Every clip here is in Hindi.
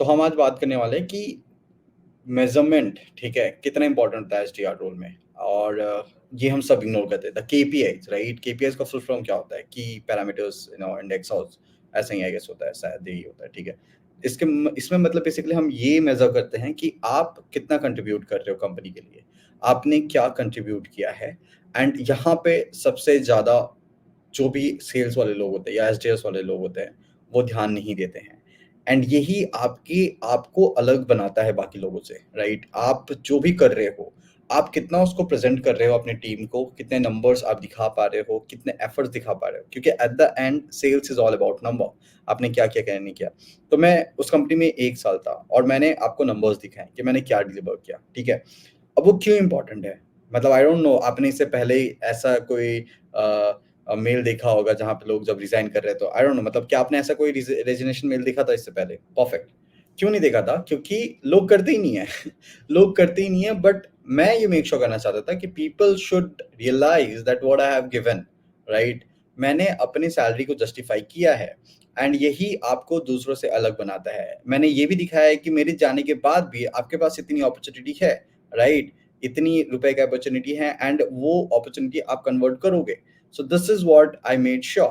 तो हम आज बात करने वाले हैं कि मेज़रमेंट, ठीक है, कितना इम्पोर्टेंट होता है एसडीआर रोल में। और ये हम सब इग्नोर करते हैं। The केपीआईज़, right? केपीआईज़ का फुल फॉर्म क्या होता है? की पैरामीटर्स, इंडेक्स हाउस, ऐसा ही आई गेस होता है, शायद यही होता है, ठीक है। इसमें मतलब बेसिकली हम ये मेज़र करते हैं कि आप कितना कंट्रीब्यूट कर रहे हो कंपनी के लिए, आपने क्या कंट्रीब्यूट किया है। एंड यहाँ पे सबसे ज़्यादा जो भी सेल्स वाले लोग होते हैं या एसडीएस वाले लोग होते हैं, वो ध्यान नहीं देते हैं। एंड यही आपको अलग बनाता है बाकी लोगों से, राइट? आप जो भी कर रहे हो, आप कितना उसको प्रेज़ेंट कर रहे हो अपनी टीम को, कितने नंबर्स आप दिखा पा रहे हो, कितने एफर्ट्स दिखा पा रहे हो, क्योंकि at the end sales is all about number. आपने क्या किया, क्या नहीं किया। तो मैं उस कंपनी में 1 साल था और मैंने आपको नंबर्स दिखाए कि मैंने क्या डिलीवर किया, ठीक है? अब वो क्यों इम्पोर्टेंट है? मतलब आई डोंट नो, आपने इससे पहले ही ऐसा कोई मेल देखा होगा जहाँ पे लोग जब रिज़ाइन कर रहे हैं, तो आई डोंट नो, मतलब क्या आपने ऐसा कोई रेजिग्नेशन मेल देखा था इससे पहले? परफेक्ट। क्यों नहीं देखा था? क्योंकि लोग करते ही नहीं है। लोग करते ही नहीं है, बट मैं ये मेक श्योर करना चाहता था कि people should realize that what I have given, right? मैंने अपनी सैलरी को जस्टिफाई किया है एंड यही आपको दूसरों से अलग बनाता है। मैंने ये भी दिखाया है कि मेरे जाने के बाद भी आपके पास इतनी अपॉर्च्युनिटी है, राइट? इतनी रुपए की अपॉर्च्युनिटी है एंड वो अपॉर्च्युनिटी आप कन्वर्ट करोगे। So this is what I made sure.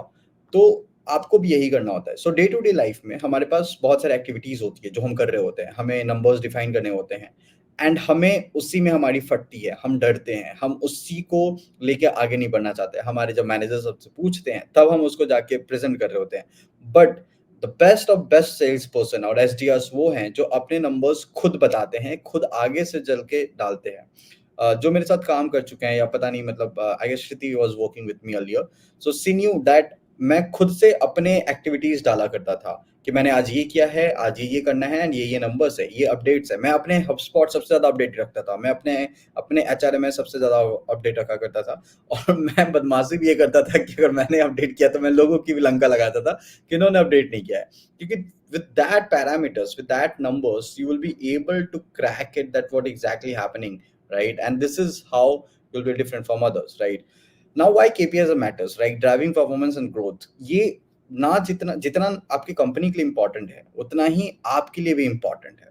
तो आपको भी यही करना होता है। सो डे टू डे लाइफ में हमारे पास बहुत सारी एक्टिविटीज़ होती है जो हम कर रहे होते हैं। हमें नंबर्स डिफाइन करने होते हैं एंड हमें उसी में हमारी फटती है, हम डरते हैं, हम उसी को लेके आगे नहीं बढ़ना चाहते। हमारे जब मैनेजर्स हमसे पूछते हैं, तब हम उसको जाके प्रेज़ेंट कर रहे होते हैं। But the best of best sales person और एसडीआर्स वो हैं जो अपने नंबर्स खुद बताते हैं, खुद आगे से चल के डालते हैं। जो मेरे साथ काम कर चुके हैं या पता नहीं, मतलब I guess Shruti was working with me earlier, so she knew that मैं खुद से अपने एक्टिविटीज़ डाला करता था कि मैंने आज ये किया है, आज ये करना है एंड ये नंबर्स है, ये अपडेट्स है। मैं अपने हबस्पॉट सबसे ज़्यादा अपडेट रखता था। मैं अपने अपने एचआरएम में सबसे ज़्यादा अपडेट रखा करता था। और मैं बदमाशी भी ये करता था कि अगर मैंने अपडेट किया तो मैं लोगों की भी लंका लगाता था कि इन्होंने अपडेट नहीं किया है। क्योंकि with that parameters, with that numbers, you will be able to crack it that what exactly happening, right? And this is how you'll be different from others, right? Now why KPIs matters, right? Driving performance and growth, ये ना जितना जितना आपकी कंपनी के लिए इम्पोर्टेंट है, उतना ही आपके लिए भी इम्पोर्टेंट है।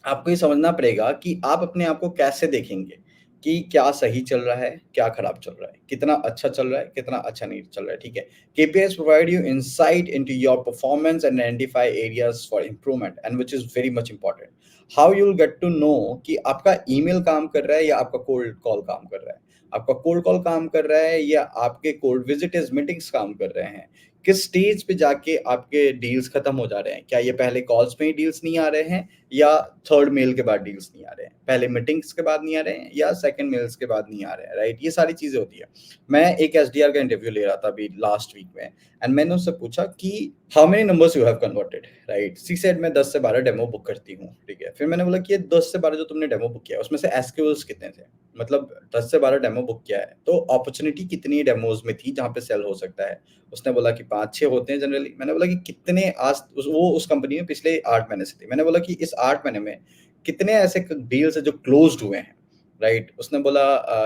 आपको ये समझना पड़ेगा कि आप अपने आप को कैसे देखेंगे, कि क्या सही चल रहा है, क्या खराब चल रहा है, कितना अच्छा चल रहा है, कितना अच्छा नहीं चल रहा है, ठीक है? KPIs provide you insight into your performance and identify areas for improvement, and which is very much important. How you will get to know कि आपका ईमेल काम कर रहा है या आपका कोल्ड कॉल काम कर रहा है, आपका कोल्ड कॉल काम कर रहा है या आपके कोल्ड विजिटर्स मीटिंग्स काम कर रहे हैं, किस स्टेज पे जाके आपके डील्स खत्म हो जा रहे हैं, क्या ये पहले कॉल्स में ही डील्स नहीं आ रहे हैं या थर्ड मेल के बाद डील्स नहीं आ रहे हैं, पहले मीटिंग्स के बाद नहीं आ रहे हैं या सेकंड मेल्स के बाद नहीं आ रहे हैं, राइट? ये सारी चीजें होती है। मैं एक एसडीआर का इंटरव्यू ले रहा था अभी लास्ट वीक में एंड मैंने उससे पूछा कि how many numbers you have converted, right? She said मैं 10 से 12 डेमो बुक करती हूँ, ठीक है? फिर मैंने बोला कि ये 10 से 12 जो तुमने डेमो बुक किया उसमें से एसक्यूएल्स कितने थे? मतलब 10 से 12 डेमो बुक किया है तो अपॉर्चुनिटी कितनी डेमोज में थी जहाँ पे सेल हो सकता है? उसने बोला कि 5-6 होते हैं जनरली। मैंने बोला कि कितने आज वो उस कंपनी में पिछले 8 महीने से थी। मैंने बोला कि इस 8 महीने में कितने ऐसे डील्स हैं जो क्लोज्ड हुए हैं, राइट? उसने बोला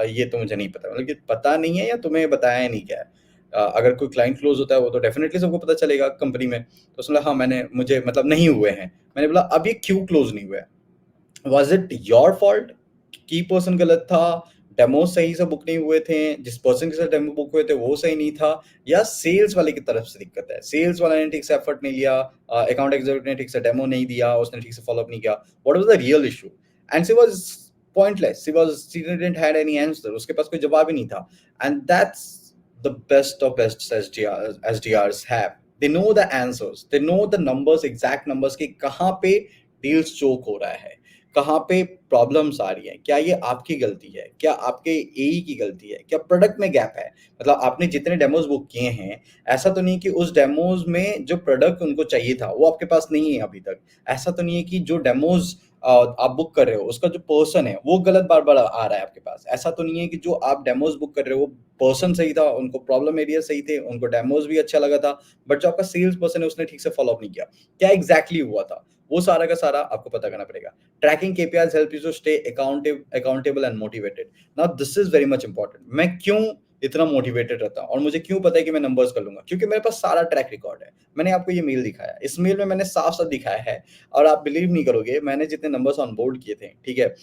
ये तो मुझे नहीं पता। मतलब कि पता नहीं है या तुम्हें बताया नहीं क्या है? अगर कोई क्लाइंट क्लोज होता है वो तो डेफिनेटली सबको पता चलेगा कंपनी में। तो उसने बोला हाँ, मैंने मुझे मतलब नहीं हुए हैं। मैंने बोला अब ये क्यों क्लोज नहीं हुए हैं? Was it your fault? की पर्सन गलत था, डेमो सही से बुक नहीं हुए थे, जिस पर्सन के साथ डेमो बुक हुए थे वो सही नहीं था, या सेल्स वाले की तरफ से दिक्कत है? सेल्स वाले ने ठीक से एफर्ट नहीं लिया, अकाउंट एग्जीक्यूटिव ने ठीक से डेमो नहीं दिया, उसने ठीक से फॉलो अप नहीं किया। What was the real issue? And she was pointless, she didn't had any answer, उसके पास कोई जवाब ही नहीं था। And that's the best of best SDRs have. They know the answers, they know the numbers, exact numbers कि कहाँ पे डील्स चोक हो रहा है, कहाँ पे प्रॉब्लम्स आ रही हैं, क्या ये आपकी गलती है, क्या आपके एई की गलती है, क्या प्रोडक्ट में गैप है? मतलब आपने जितने डेमोज बुक किए हैं, ऐसा तो नहीं कि उस डेमोज में जो प्रोडक्ट उनको चाहिए था वो आपके पास नहीं है अभी तक। ऐसा तो नहीं है कि जो डेमोज आप बुक कर रहे हो उसका जो पर्सन है वो गलत बार बार आ रहा है आपके पास। ऐसा तो नहीं है कि जो आप डेमोज बुक कर रहे हो पर्सन सही था, उनको प्रॉब्लम एरिया सही थे, उनको डेमोज भी अच्छा लगा था, बट जो आपका सेल्स पर्सन है उसने ठीक से फॉलो अप नहीं किया। क्या एग्जैक्टली हुआ था, वो सारा का सारा आपको पता करना पड़ेगा। Tracking KPIs help you to stay accountable and motivated. Now this is very much important. मैं क्यों इतना मोटिवेटेड रहता हूँ और मुझे क्यों पता है कि मैं नंबर्स कर लूँगा? क्योंकि मेरे पास सारा ट्रैक रिकॉर्ड है। मैंने आपको ये मेल दिखाया, इस मेल में मैंने साफ-साफ दिखाया है और आप बिलीव नहीं करोगे, मैंने जितने नंबर्स ऑनबोर्ड किए थे, ठीक है?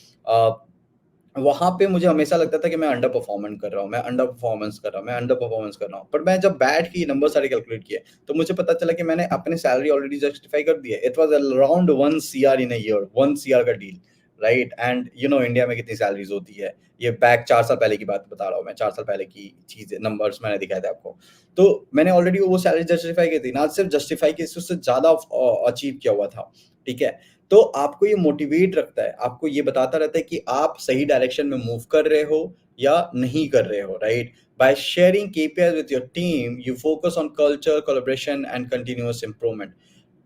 वहाँ पे मुझे हमेशा लगता था कि मैं अंडर परफॉर्मेंट कर रहा हूँ, मैं अंडर परफॉर्मेंस कर रहा हूँ, मैं अंडर परफॉर्मेंस कर रहा हूँ। पर मैं जब बैठ के ये नंबर सारे कैलकुलेट किए, तो मुझे पता चला कि मैंने अपनी सैलरी ऑलरेडी जस्टिफाई कर दी है। It was around 1 CR in a year, 1 CR का deal, right? And you know India में कितनी सैलरीज़ होती है। ये बैक 4 साल पहले की बात बता रहा हूँ मैं, 4 साल पहले की चीज़ें, नंबर्स मैंने दिखाए थे आपको। तो मैंने ऑलरेडी वो सैलरी जस्टिफाई की थी, ना सिर्फ जस्टिफाई की, उससे ज़्यादा अचीव किया हुआ था, ठीक है? तो आपको ये मोटिवेट रखता है, आपको ये बताता रहता है कि आप सही डायरेक्शन में मूव कर रहे हो या नहीं कर रहे हो, right? By sharing KPIs with your team, you focus on culture, collaboration and continuous improvement.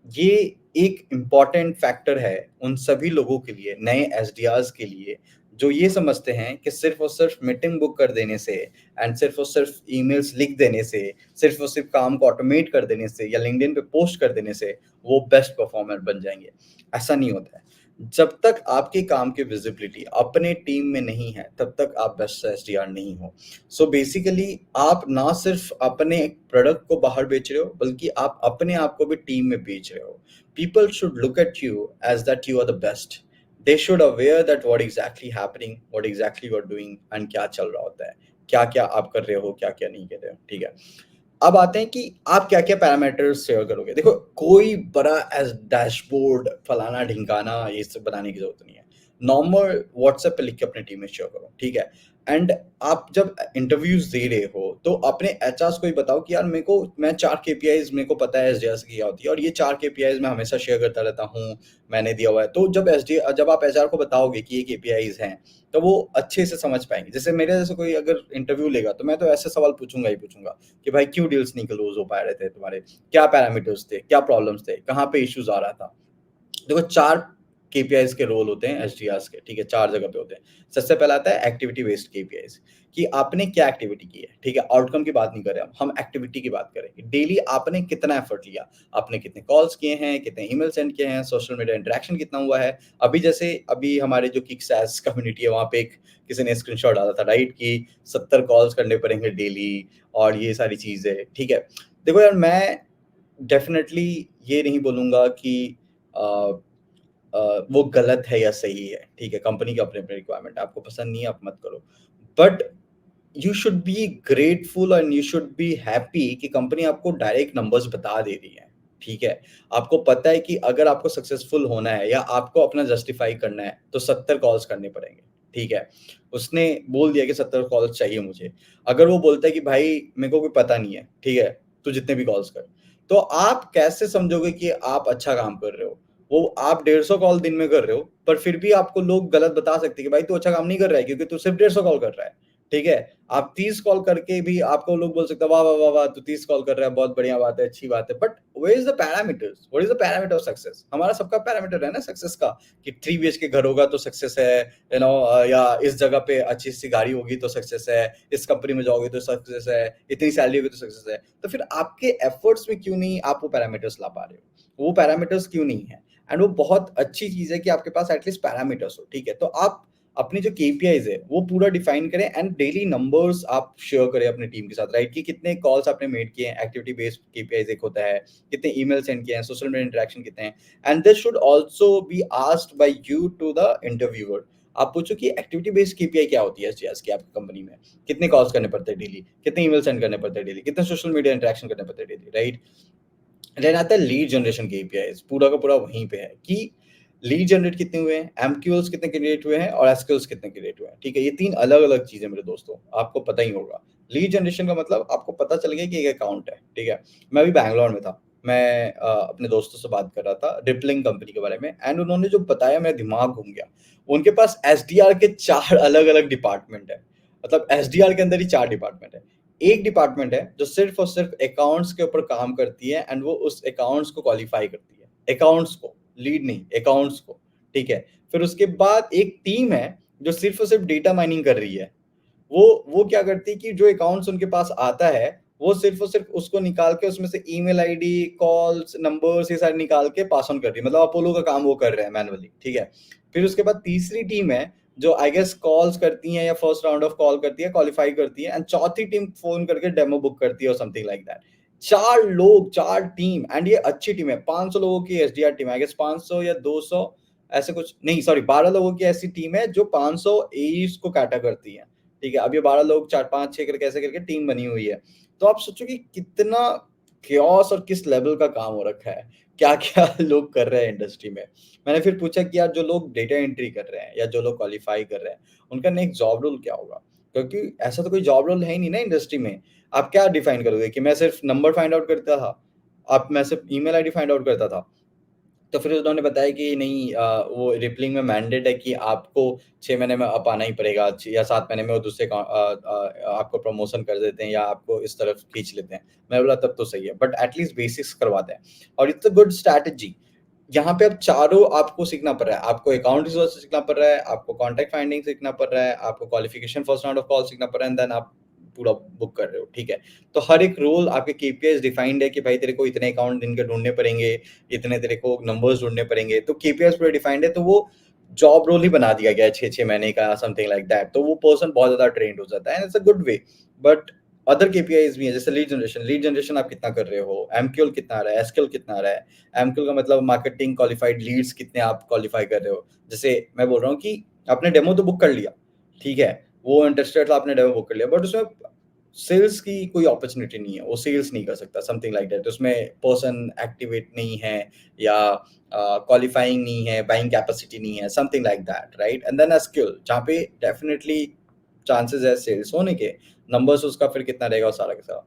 ये एक इम्पॉर्टेंट फैक्टर है उन सभी लोगों के लिए, नए एसडीआर्स के लिए, जो ये समझते हैं कि सिर्फ़ और सिर्फ़ मीटिंग बुक कर देने से एंड सिर्फ़ और सिर्फ़ ईमेल्स लिख देने से, सिर्फ़ और सिर्फ़ काम को ऑटोमेट कर देने से या लिंक्डइन पे पोस्ट कर देने से, वो बेस्ट परफॉर्मर बन जाएँगे। ऐसा नहीं होता है। जब तक आपके काम की विज़िबिलिटी अपने टीम में नहीं है, तब तक आप बेस्ट एसडीआर नहीं हो। सो बेसिकली आप ना सिर्फ़ अपने प्रोडक्ट को बाहर बेच रहे हो, बल्कि आप अपने आप को भी टीम में बेच रहे हो। People should look at you as that you are the best. They should aware that what exactly happening, what exactly you are doing and क्या चल रहा होता है, क्या-क्या आप कर रहे हो, क्या-क्या नहीं कर रहे हो, ठीक है? अब आते हैं कि आप क्या-क्या पैरामीटर्स शेयर करोगे। देखो, कोई बड़ा डैशबोर्ड फलाना-ढिमकाना ये सब बनाने की ज़रूरत नहीं है। नॉर्मल व्हाट्सएप पे लिख के अपनी टीम में शेयर करो, ठीक है? एंड आप जब इंटरव्यूज़ दे रहे हो, तो अपने एचआर्स को ही बताओ कि यार मैं 4 केपीआईज़ मेरे को पता है एसडीआर्स की क्या होती है और ये 4 केपीआईज़ मैं हमेशा शेयर करता रहता हूँ, मैंने दिया हुआ है। तो जब आप एचआर को बताओगे कि ये केपीआईज़ हैं, तो वो अच्छे से समझ पाएँगे। जैसे मेरे जैसे कोई अगर इंटरव्यू लेगा, तो मैं तो ऐसे सवाल पूछूँगा ही पूछूँगा कि भाई क्यों डील्स नहीं क्लोज़ हो पा रहे थे तुम्हारे? क्या पैरामीटर्स थे? क्या प्रॉब्लम्स थे? कहाँ पे इश्यूज़ आ रहा था? देखो 4 केपीआईज़ के रोल होते हैं एसडीआर्स के, ठीक है? 4 जगह पे होते हैं। सबसे पहला आता है एक्टिविटी बेस्ड केपीआईज़ कि आपने क्या एक्टिविटी की है, ठीक है? आउटकम की बात नहीं कर रहे हम एक्टिविटी की बात करेंगे। डेली आपने कितना एफर्ट लिया? आपने कितने कॉल्स किए हैं, कितने ईमेल सेंड किए हैं, सोशल मीडिया इंटरैक्शन कितना हुआ है? अभी हमारे जो किक-सैस कम्युनिटी है, वहाँ पे एक किसी ने स्क्रीनशॉट डाला था, राइट? कि 70 कॉल्स करने पड़ेंगे डेली और ये सारी चीज़ें, ठीक है? देखो यार, मैं डेफ़िनेटली ये नहीं बोलूँगा कि अ वो गलत है या सही है, ठीक है? कंपनी की अपनी-अपनी रिक्वायरमेंट है, आपको पसंद नहीं है, आप मत करो। But you should be grateful and you should be happy कि कंपनी आपको डायरेक्ट नंबर्स बता दे रही है, ठीक है? आपको पता है कि अगर आपको सक्सेसफुल होना है या आपको अपना जस्टिफाई करना है, तो 70 कॉल्स करने पड़ेंगे, ठीक है? उसने बोल दिया कि 70 कॉल्स चाहिए मुझे। अगर वो बोलता है कि भाई मेरे को कोई पता नहीं है, ठीक है? तू जितने भी कॉल्स कर। तो आप कैसे समझोगे कि आप अच्छा काम कर रहे हो? वो आप 150 कॉल दिन में कर रहे हो, पर फिर भी आपको लोग गलत बता सकते हैं कि भाई तू अच्छा काम नहीं कर रहा है क्योंकि तू सिर्फ 150 कॉल कर रहा है, ठीक है? आप 30 कॉल करके भी आपको लोग बोल सकते हैं, "वाह, वाह, वाह, वाह! तू 30 कॉल कर रहा है, बहुत बढ़िया बात है, अच्छी बात है।" But where is the parameters? What is the parameter of success? हमारा सबका पैरामीटर है ना सक्सेस का कि 3 बीएचके घर होगा तो सक्सेस है, या इस जगह पे अच्छी-सी गाड़ी होगी तो सक्सेस है, इस कंपनी में जाओगे तो सक्सेस है, इतनी सैलरी होगी तो सक्सेस है। तो फिर आपके एफर्ट्स में क्यों नहीं आप वो पैरामीटर्स ला पा रहे हो? वो पैरामीटर्स क्यों नहीं है? एंड वो बहुत अच्छी चीज़ है कि आपके पास एटलीस्ट पैरामीटर्स हो, ठीक है? तो आप अपनी जो केपीआईज़ है, वो पूरा डिफाइन करें एंड डेली नंबर्स आप शेयर करें अपनी टीम के साथ, राइट? कि कितने कॉल्स आपने मेड किए हैं, एक्टिविटी बेस्ड केपीआईज़ एक होता है, कितने ईमेल सेंड किए हैं, सोशल मीडिया इंटरैक्शन कितने हैं, and this should also be asked by you to the interviewer. आप पूछो कि एक्टिविटी बेस्ड केपीआई क्या होती है एसडीआरस की आपकी कंपनी में? कितने कॉल्स करने पड़ते हैं डेली? कितने ईमेल सेंड करने पड़ते हैं डेली? कितने सोशल मीडिया इंटरैक्शन करने पड़ते हैं डेली, राइट? देन आता है लीड जनरेशन के एपीआईज़, पूरा का पूरा वहीं पे है कि लीड जनरेट कितने हुए हैं, एमक्यूएल्स कितने क्रिएट हुए हैं और एसक्यूएल्स कितने क्रिएट हुए हैं, ठीक है? ये 3 अलग-अलग चीज़ें मेरे दोस्तों, आपको पता ही होगा। लीड जनरेशन का मतलब आपको पता चल गया कि एक अकाउंट है, ठीक है? मैं अभी बैंगलोर में था, मैं अपने दोस्तों से बात कर रहा था रिपलिंग कंपनी के बारे में एंड उन्होंने जो बताया मेरा दिमाग घूम गया। उनके पास एसडीआर के 4 अलग-अलग डिपार्टमेंट है, मतलब एसडीआर के अंदर ही 4 डिपार्टमेंट है। एक डिपार्टमेंट है जो सिर्फ और सिर्फ अकाउंट्स के ऊपर काम करती है एंड वो उस अकाउंट्स को क्वालिफाई करती है, अकाउंट्स को, लीड नहीं, अकाउंट्स को, ठीक है? फिर उसके बाद एक टीम है जो सिर्फ और सिर्फ डेटा माइनिंग कर रही है। वो क्या करती है कि जो अकाउंट्स उनके पास आता है, वो सिर्फ और सिर्फ उसको निकाल के उसमें से ईमेल आईडी, कॉल्स, नंबर्स ये सारे निकाल के पास ऑन कर रही है। मतलब अपोलो का काम वो कर रहे हैं मैनुअली, ठीक है? फिर उसके बाद तीसरी टीम है जो आई गेस कॉल्स करती हैं या फर्स्ट राउंड ऑफ कॉल करती है, क्वालिफाई करती है, एंड चौथी टीम फोन करके डेमो बुक करती है और समथिंग लाइक दैट। 4 लोग, 4 टीम, एंड ये अच्छी टीम है, 500 लोगों की एसडीआर टीम है, आई गेस 500 या 200 ऐसे कुछ नहीं, सॉरी 12 लोगों की ऐसी टीम है जो 500 एईस को काटा करती है। ठीक है, अब ये 12 लोग 4 5 6 करके ऐसे करके टीम बनी हुई है। तो आप सोचो कि कितना chaos और किस लेवल का काम हो रखा है, क्या-क्या लोग कर रहे हैं इंडस्ट्री में। मैंने फिर पूछा कि यार जो लोग डेटा एंट्री कर रहे हैं या जो लोग क्वालिफाई कर रहे हैं, उनका नेक्स्ट जॉब रोल क्या होगा? क्योंकि ऐसा तो कोई जॉब रोल है ही नहीं ना इंडस्ट्री में। आप क्या डिफाइन करोगे कि मैं सिर्फ नंबर फाइंड आउट करता था, अब मैं सिर्फ ईमेल आईडी फाइंड आउट करता था। तो फिर उन्होंने बताया कि नहीं, वो रिपलिंग में मैंडेट है कि आपको 6 महीने में अप आना ही पड़ेगा, या 7 महीने में वो दूसरे आपको प्रमोशन कर देते हैं या आपको इस तरफ खींच लेते हैं। मैंने बोला तब तो सही है, बट एटलीस्ट बेसिक्स करवाते हैं और इट्स अ गुड स्ट्रैटेजी। यहाँ पे अब चारों आपको सीखना पड़ रहा है, आपको अकाउंट रिसोर्स सीखना पड़ रहा है, आपको कॉन्टैक्ट फाइंडिंग सीखना पड़ रहा है, आपको qualification first round of call सीखना पड़ रहा है, एंड देन आप पूरा बुक कर रहे हो, ठीक है। तो हर एक रोल आपके केपीआईज डिफाइंड है कि भाई तेरे को इतने अकाउंट दिन के ढूंढने पड़ेंगे, इतने तेरे को नंबर्स ढूंढने पड़ेंगे, तो केपीआईज पूरे डिफाइंड है। तो वो जॉब रोल ही बना दिया गया है 6-6 महीने का, समथिंग लाइक दैट। तो वो पर्सन बहुत ज्यादा ट्रेंड हो जाता है, it's a good way. But other KPIs भी है, जैसे लीड जनरेशन आप कितना कर रहे हो, एमक्यूएल कितना आ रहा है, एसक्यूएल कितना आ रहा है। एमक्यूएल का मतलब मार्केटिंग क्वालिफाइड लीड्स कितने आप क्वालिफाई कर रहे हो। जैसे मैं बोल रहा हूँ कि आपने डेमो तो बुक कर लिया, ठीक है, वो इंटरेस्टेड था, आपने डेमो बुक कर लिया, बट उसमें सेल्स की कोई अपॉर्चुनिटी नहीं है, वो सेल्स नहीं कर सकता, समथिंग लाइक दैट। उसमें पर्सन एक्टिवेट नहीं है या क्वालिफाइंग नहीं है, बाइंग कैपेसिटी नहीं है, something like that, right. And then skill जहाँ पे डेफिनेटली चांसेस है सेल्स होने के, नंबर्स उसका फिर कितना रहेगा और सारा का सारा।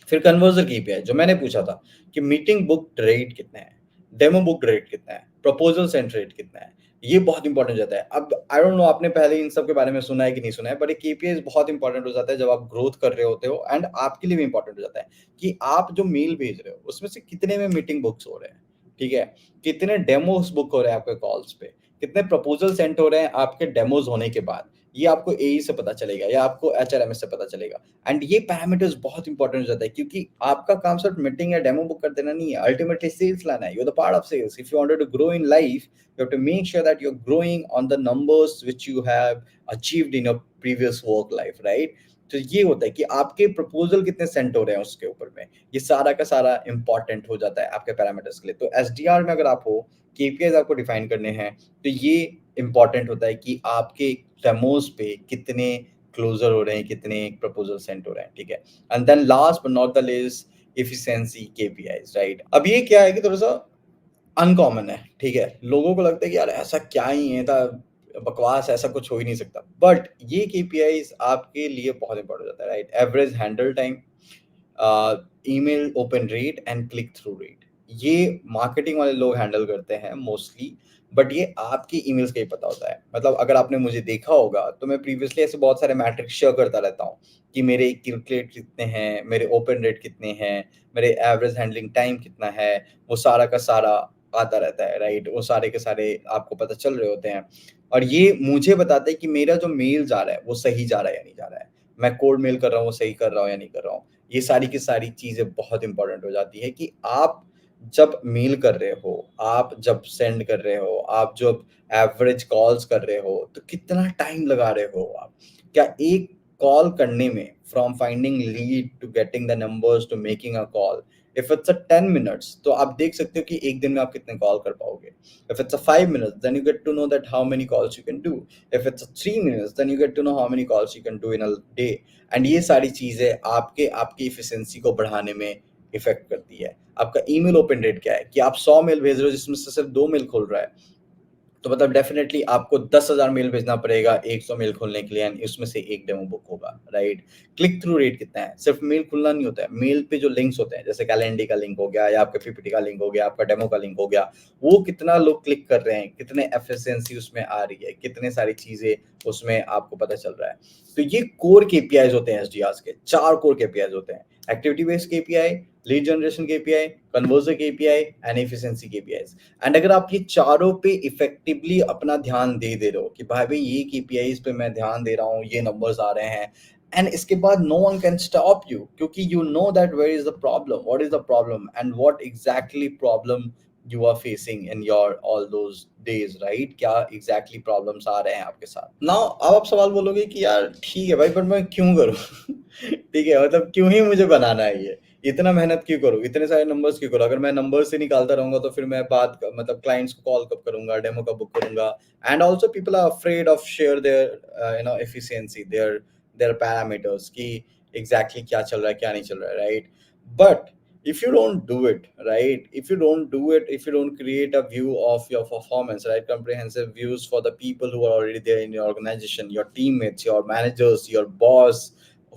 फिर कन्वर्जन केपीआई जो मैंने पूछा था कि मीटिंग बुक रेट कितना है, डेमो बुक रेट कितना है, प्रपोजल सेंड रेट कितना है, ये बहुत इंपॉर्टेंट हो जाता है। अब आई डोंट नो आपने पहले इन सब के बारे में सुना है कि नहीं सुना है, बट ये केपीआई बहुत इंपॉर्टेंट हो जाता है जब आप ग्रोथ कर रहे होते हो, एंड आपके लिए भी इंपॉर्टेंट हो जाता है कि आप जो मेल भेज रहे हो उसमें से कितने में मीटिंग बुक्स हो रहे हैं, ठीक है, कितने डेमोस बुक हो रहे हैं आपके कॉल्स पे, कितने प्रपोजल सेंड हो रहे हैं आपके डेमोज होने के बाद। ये आपको एई से पता चलेगा या आपको एचआरएमएस से पता चलेगा। एंड ये पैरामीटर्स बहुत इंपॉर्टेंट हो जाता है क्योंकि आपका काम सिर्फ मीटिंग या डेमो बुक कर देना नहीं है, अल्टीमेटली सेल्स लाना है। You are the part of sales. If you wanted to grow in life, you have to make sure that you are growing on the numbers which you have achieved in your previous work life, right. तो ये होता है कि आपके प्रपोजल कितने सेंट हो रहे हैं उसके ऊपर में, ये सारा का सारा इंपॉर्टेंट हो जाता है आपके पैरामीटर्स के लिए। तो एसडीआर में अगर आप हो, केपीआईज आपको डिफाइन करने हैं, तो ये इंपॉर्टेंट होता है कि आपके डेमोज पे कितने क्लोजर हो रहे हैं, कितने प्रपोजल सेंड हो रहे हैं, ठीक है। And then last but not the least, efficiency KPIs, right. अब ये क्या है कि थोड़ा सा अनकॉमन है, ठीक है। लोगों को लगता है कि यार ऐसा क्या ही है, था बकवास, ऐसा कुछ हो ही नहीं सकता, बट ये केपीआईज आपके लिए बहुत इंपॉर्टेंट होता है, right. Average handle time, email open rate and click through rate, ये मार्केटिंग वाले लोग हैंडल करते हैं मोस्टली, बट ये आपकी ईमेल्स का ही पता होता है। मतलब अगर आपने मुझे देखा होगा तो मैं प्रीवियसली ऐसे बहुत सारे मैट्रिक्स शेयर करता रहता हूँ कि मेरे क्लिक रेट कितने हैं, मेरे ओपन रेट कितने हैं, मेरे एवरेज हैंडलिंग टाइम कितना है, वो सारा का सारा आता रहता है, राइट। वो सारे के सारे आपको पता चल रहे होते हैं और ये मुझे बताते हैं कि मेरा जो मेल जा रहा है वो सही जा रहा है या नहीं जा रहा है, मैं कोल्ड मेल कर रहा हूँ, सही कर रहा हूँ या नहीं कर रहा हूँ। ये सारी की सारी चीज़ें बहुत इंपॉर्टेंट हो जाती है कि आप जब मेल कर रहे हो, आप जब सेंड कर रहे हो, आप जब एवरेज कॉल्स कर रहे हो, तो कितना टाइम लगा रहे हो आप? क्या एक कॉल करने में from finding lead to getting the numbers to making a call, if it's a 10 minutes तो आप देख सकते हो कि एक दिन में आप कितने कॉल कर पाओगे। If it's a 5 minutes then you get to know that how many calls you can do. If it's a 3 minutes then you get to know how many calls you can do in a day. And ये सारी चीज़ें आपकी एफिशिएंसी को बढ़ाने में इफेक्ट करती है। आपका ईमेल ओपन रेट क्या है कि आप 100 मेल भेज रहे हो जिसमें से सिर्फ 2 मेल खुल रहा है, तो मतलब डेफिनेटली आपको 10,000 मेल भेजना पड़ेगा 100 मेल खोलने के लिए, एंड इसमें से एक डेमो बुक होगा, राइट। क्लिक थ्रू रेट कितना है, सिर्फ मेल खुलना नहीं होता है, मेल पे जो लिंक्स होते हैं जैसे कैलेंडर का लिंक हो गया या आपके पीपीटी का लिंक हो गया, आपका डेमो का लिंक हो गया, वो कितना लोग क्लिक कर रहे हैं, कितने एफिशिएंसी उसमें आ रही है, कितने सारी चीजें उसमें आपको पता चल रहा है। तो ये कोर केपीआईज होते हैं एसडीआर के, 4 कोर केपीआईज होते हैं, activity based KPI, lead generation KPI, conversion KPI and efficiency KPIs. And अगर आप ये चारों पे इफेक्टिवली अपना ध्यान दे रहे हो कि भाई ये केपीआईज पे मैं ध्यान दे रहा हूँ, ये नंबर्स आ रहे हैं, एंड इसके बाद no one can stop you, क्योंकि you know that where is the problem, what is the problem and what exactly problem you are facing in your all those days, right? क्या exactly problems आ रहे हैं आपके साथ? Now अब आप सवाल बोलोगे कि यार ठीक है भाई, पर मैं क्यों करूँ? ठीक है, मतलब क्यों ही मुझे बनाना है ये? इतना मेहनत क्यों करूँ? इतने सारे नंबर्स क्यों करूँ? अगर मैं नंबर्स ही निकालता रहूंगा तो फिर मैं मतलब क्लाइंट्स को कॉल कब करूंगा, डेमो कब बुक करूंगा? And also people are afraid of share their efficiency, their parameters कि एग्जैक्टली क्या चल रहा है, क्या नहीं चल रहा है, right? But if you don't do it right, if you don't create a view of your performance, right, comprehensive views for the people who are already there in your organization, your teammates, your managers, your boss,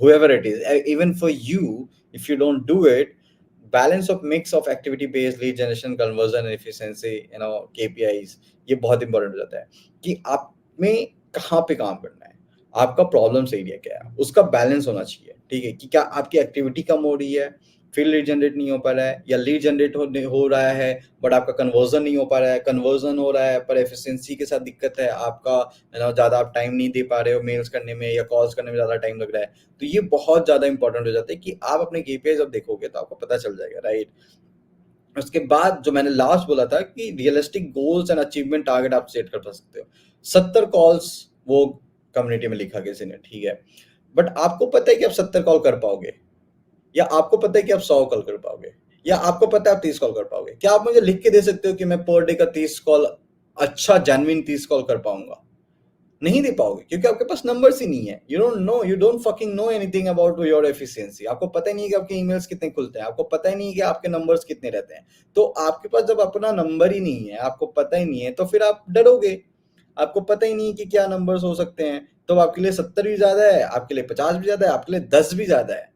whoever it is, even for you, if you don't do it, balance of mix of activity based lead generation, conversion and efficiency, KPIs, ये बहुत इंपॉर्टेंट हो जाता है कि आप में कहाँ पे काम करना है, आपका प्रॉब्लम्स एरिया क्या है, उसका बैलेंस होना चाहिए। ठीक है, कि क्या आपकी एक्टिविटी कम हो रही है, फिर लीड जनरेट नहीं हो पा रहा है, या लीड जनरेट हो रहा है बट आपका कन्वर्जन नहीं हो पा रहा है, कन्वर्जन हो रहा है पर एफिशिएंसी के साथ दिक्कत है, आपका ज़्यादा आप टाइम नहीं दे पा रहे हो मेल्स करने में या कॉल्स करने में, ज़्यादा टाइम लग रहा है। तो ये बहुत ज़्यादा इंपॉर्टेंट हो जाता है कि आप अपने केपीआई जब देखोगे तो आपको पता चल जाएगा, राइट? उसके बाद जो मैंने लास्ट बोला था कि realistic goals and achievement target आप सेट कर सकते हो। 70 कॉल्स वो कम्युनिटी में लिखा किसी ने, ठीक है, बट आपको पता है कि आप 70 कॉल कर पाओगे, या आपको पता है कि आप 100 कॉल कर पाओगे, या आपको पता है आप 30 कॉल कर पाओगे? क्या आप मुझे लिख के दे सकते हो कि मैं पर डे का 30 कॉल, अच्छा जेन्युइन 30 कॉल कर पाऊंगा? नहीं दे पाओगे, क्योंकि आपके पास नंबर्स ही नहीं है। You don't fucking know anything about your efficiency. आपको पता ही नहीं है कि आपके ईमेल्स कितने खुलते हैं, आपको पता ही नहीं है कि आपके नंबर्स कितने रहते हैं। तो आपके पास जब अपना नंबर ही नहीं है, आपको पता ही नहीं है, तो फिर आप डरोगे। आपको पता ही नहीं है कि क्या नंबर्स हो सकते हैं, तो आपके लिए 70 भी ज्यादा है, आपके लिए 50 भी ज्यादा है, आपके लिए 10 भी ज्यादा है।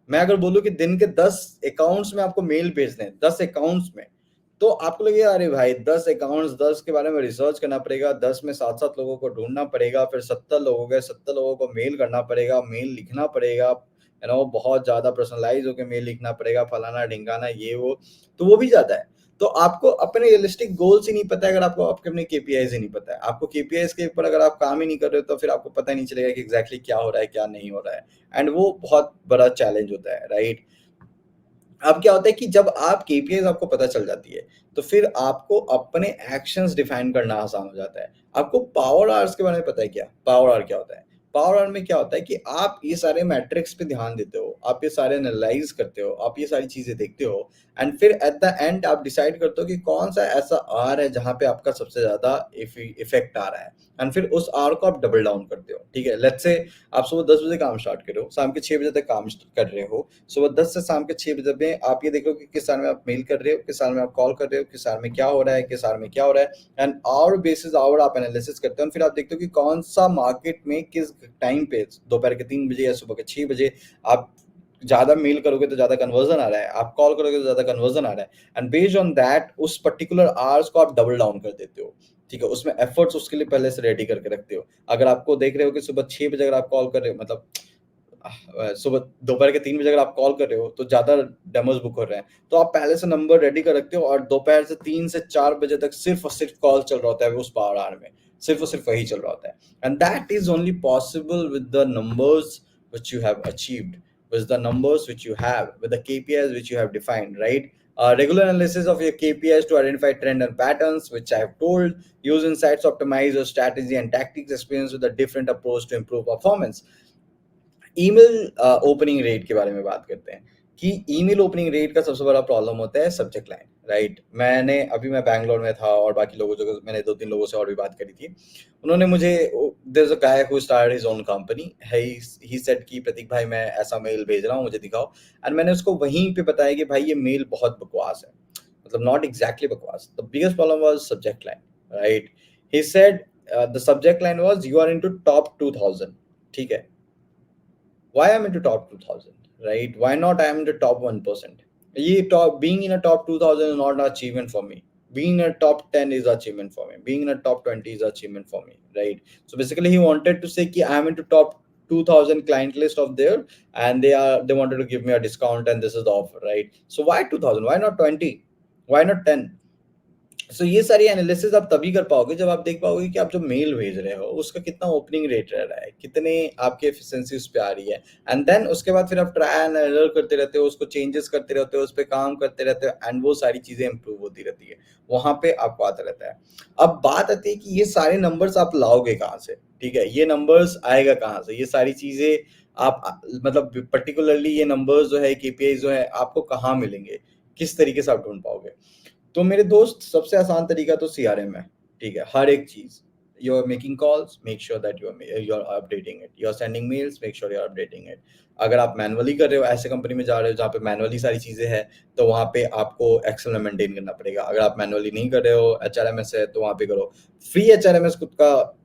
मैं अगर बोलूं कि दिन के 10 अकाउंट्स में आपको मेल भेजने हैं, 10 अकाउंट्स में, तो आपको लगेगा अरे भाई 10 अकाउंट्स, 10 के बारे में रिसर्च करना पड़ेगा, 10 में 7-7 लोगों को ढूंढना पड़ेगा, फिर 70 लोग हो गए, 70 लोगों को मेल करना पड़ेगा, मेल लिखना पड़ेगा, बहुत ज्यादा पर्सनलाइज होकर मेल लिखना पड़ेगा, फलाना ढिंगाना ये वो, तो वो भी ज्यादा है। तो आपको अपने रियलिस्टिक गोल्स ही नहीं पता है, अगर आपको आपके अपने केपीआईज ही नहीं पता है, आपको केपीआईज के ऊपर अगर आप काम ही नहीं कर रहे हो, तो फिर आपको पता ही नहीं चलेगा कि एग्जैक्टली क्या हो रहा है, क्या नहीं हो रहा है। एंड वो बहुत बड़ा चैलेंज होता है, राइट? अब क्या होता है कि जब आप केपीआईज आपको पता चल जाती है, तो फिर आपको अपने एक्शंस डिफाइन करना आसान हो जाता है। आपको पावर आवर्स के बारे में पता है क्या? पावर आवर क्या होता है? पावर आवर में क्या होता है कि आप ये सारे मैट्रिक्स पे ध्यान देते हो, आप ये सारे एनालाइज करते हो, आप ये सारी चीजें देखते हो, एंड फिर एट द एंड आप डिसाइड करते हो कि कौन सा ऐसा आर है जहां पे आपका सबसे ज्यादा इफेक्ट आ रहा है, एंड फिर उस आर को आप डबल डाउन करते हो। ठीक है, लेट्स से आप सुबह 10 बजे काम स्टार्ट कर रहे हो, शाम के 6 बजे तक काम कर रहे हो, सुबह 10 से शाम के 6 बजे में आप ये देखो कि किस साल में आप मेल कर रहे हो, किस साल में आप कॉल कर रहे हो, किस साल में क्या हो रहा है, किस साल में क्या हो रहा है, एंड आवर बेसिस आवर आप एनालिसिस करते हो। फिर आप देखते हो कि कौन सा मार्केट में किस टाइम पे, दोपहर के 3 बजे या सुबह के 6 बजे आप ज्यादा मेल करोगे तो ज्यादा कन्वर्जन आ रहा है, आप कॉल करोगे तो ज्यादा कन्वर्जन आ रहा है, एंड बेस्ड ऑन दैट उस पर्टिकुलर आवर्स को आप डबल डाउन कर देते हो। ठीक है, उसमें एफर्ट्स उसके लिए पहले से रेडी करके रखते हो। अगर आपको देख रहे हो कि सुबह 6 बजे अगर आप कॉल कर रहे हो, मतलब सुबह दोपहर के 3 बजे अगर आप कॉल कर रहे हो तो ज्यादा डेमोज बुक हो रहे हैं, तो आप पहले से नंबर रेडी कर रखते हो, और दोपहर से 3 से 4 बजे तक सिर्फ और सिर्फ कॉल चल रहा होता है, उस पावर आवर में सिर्फ और सिर्फ वही चल रहा होता है। And that is only possible with the numbers which you have achieved, with the numbers which you have, with the KPIs which you have defined, right? Regular analysis of your KPIs to identify trend and patterns, which I have told. Use insights to optimize your strategy and tactics. Experience with a different approach to improve performance. Email opening rate के बारे में बात करते हैं कि ईमेल ओपनिंग रेट का सबसे बड़ा प्रॉब्लम होता है सब्जेक्ट लाइन, राइट? मैं बैंगलोर में था, और बाकी लोगों जो मैंने 2-3 लोगों से और भी बात करी थी, उन्होंने मुझे, there is a guy who started his own company, he said कि प्रतीक भाई मैं ऐसा मेल भेज रहा हूँ, मुझे दिखाओ। एंड मैंने उसको वहीं पे बताया कि भाई ये मेल बहुत बकवास है, मतलब नॉट एग्जैक्टली बकवास, the biggest problem was subject line, right? He said the subject line was you are into top 2000। ठीक है, why I'm into top 2000, right? Why not I'm in the top 1%? Being in a top 2000 is not an achievement for me. Being in a top 10 is achievement for me. Being in a top 20 is achievement for me, right? So basically he wanted to say कि I'm into top 2000 client list of there, and they wanted to give me a discount, and this is the offer, right? So why 2000? Why not 20? Why not 10? सो ये सारी एनालिसिस आप तभी कर पाओगे जब आप देख पाओगे कि आप जो मेल भेज रहे हो उसका कितना ओपनिंग रेट रह रहा है, कितने आपकी एफिशिएंसी उस पे आ रही है, एंड देन उसके बाद फिर आप ट्राई एंड एरर करते रहते हो, उसको चेंजेस करते रहते हो, उस पे काम करते रहते हो, एंड वो सारी चीजें इंप्रूव होती रहती है, वहां पे आपको आता रहता है। अब बात आती है कि ये सारे नंबर्स आप लाओगे कहाँ से, ठीक है, ये नंबर्स आएगा कहाँ से, ये सारी चीजें आप मतलब पर्टिकुलरली ये नंबर्स जो है, केपीआई जो है, आपको कहाँ मिलेंगे, किस तरीके से आप ढूंढ पाओगे? तो मेरे दोस्त सबसे आसान तरीका तो सीआरएम है, ठीक है, हर एक चीज, you are making calls, make sure that you are updating it, you are sending mails, make sure you are updating it. अगर आप मैनुअली कर रहे हो, ऐसे कंपनी में जा रहे हो जहाँ पे मैनुअली सारी चीजें हैं, तो वहाँ पे आपको एक्सेल में मेंटेन करना पड़ेगा। अगर आप मैनुअली नहीं कर रहे हो, एचआरएमएस है, तो वहाँ पे करो। फ्री एचआरएमएस खुद का,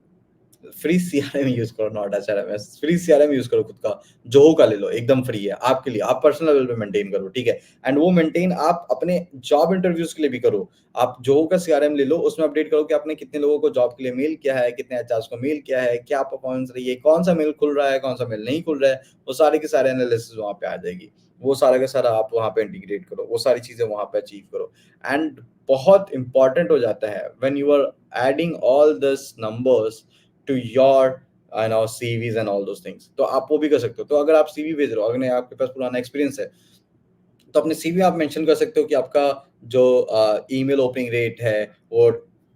फ्री सीआरएम यूज करो, not HRMS, free CRM use करो खुद का, जोहो का ले लो, एकदम फ्री है आपके लिए, आप पर्सनल लेवल पे मेंटेन करो, ठीक है, एंड वो मेंटेन आप अपने जॉब इंटरव्यूज के लिए भी करो। आप जोहो का सीआरएम ले लो, उसमें अपडेट करो कि आपने कितने लोगों को जॉब के लिए मेल किया है, कितने एचआर्स को मेल किया है, क्या परफॉर्मेंस रही है, कौन सा मेल खुल रहा है, कौन सा मेल नहीं खुल रहा है, वो सारे के सारे एनालिसिस वहां पे आ जाएगी। वो सारा का सारा आप वहां पे इंटीग्रेट करो, वो सारी चीजें वहां पे अचीव करो, एंड बहुत इंपॉर्टेंट हो जाता है when you are adding all this numbers to your CVs and all those things, तो आप वो भी कर सकते हो। तो अगर आप सीवी भेज रहे हो, अगर आपके पास पुराना एक्सपीरियंस है, तो अपने सीवी आप मेंशन कर सकते हो कि आपका जो ईमेल ओपनिंग रेट है वो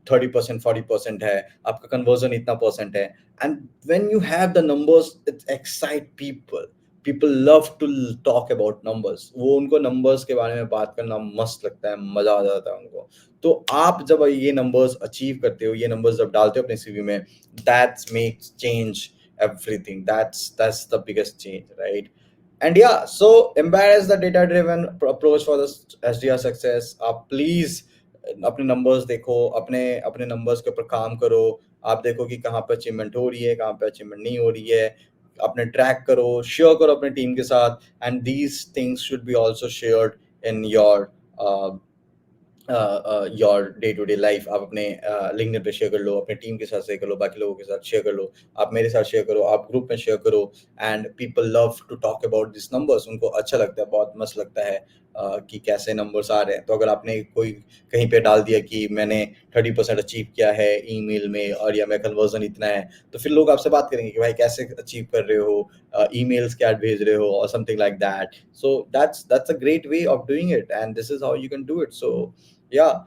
30% 40% है, आपका कन्वर्जन इतना परसेंट है, and when you have the numbers it excite people, people love to talk about numbers, वो उनको नंबर्स के बारे में बात करना मस्त लगता है, मजा आ जाता है उनको। तो आप जब ये नंबर्स अचीव करते हो, ये नंबर्स जब डालते हो अपने सीवी में, that's makes change everything, that's the biggest change, right? And yeah, so embrace the data driven approach for the SDR success। आप प्लीज अपने नंबर्स देखो, अपने अपने नंबर्स के ऊपर काम करो, आप देखो कि कहाँ पे अचीवमेंट हो रही है, कहाँ पे अचीवमेंट नहीं हो रही है, अपने ट्रैक करो, शेयर करो अपने टीम के साथ, and these things should be also shared in your day to day life. आप अपने लिंक्डइन पे शेयर कर लो, अपने टीम के साथ शेयर कर लो, बाकी लोगों के साथ शेयर कर लो, आप मेरे साथ शेयर करो, आप ग्रुप में शेयर करो, and people love to talk about this numbers. उनको अच्छा लगता है, बहुत मस्त लगता है कि कैसे नंबर्स आ रहे हैं। तो अगर आपने कोई कहीं पे डाल दिया कि मैंने 30% अचीव किया है ईमेल में, और या मेरा कन्वर्जन इतना है, तो फिर लोग आपसे बात करेंगे कि भाई कैसे अचीव कर रहे हो, ईमेल्स क्या भेज रहे हो, और something like that. So that's a great way of doing it, and this is how you can do it. So yeah,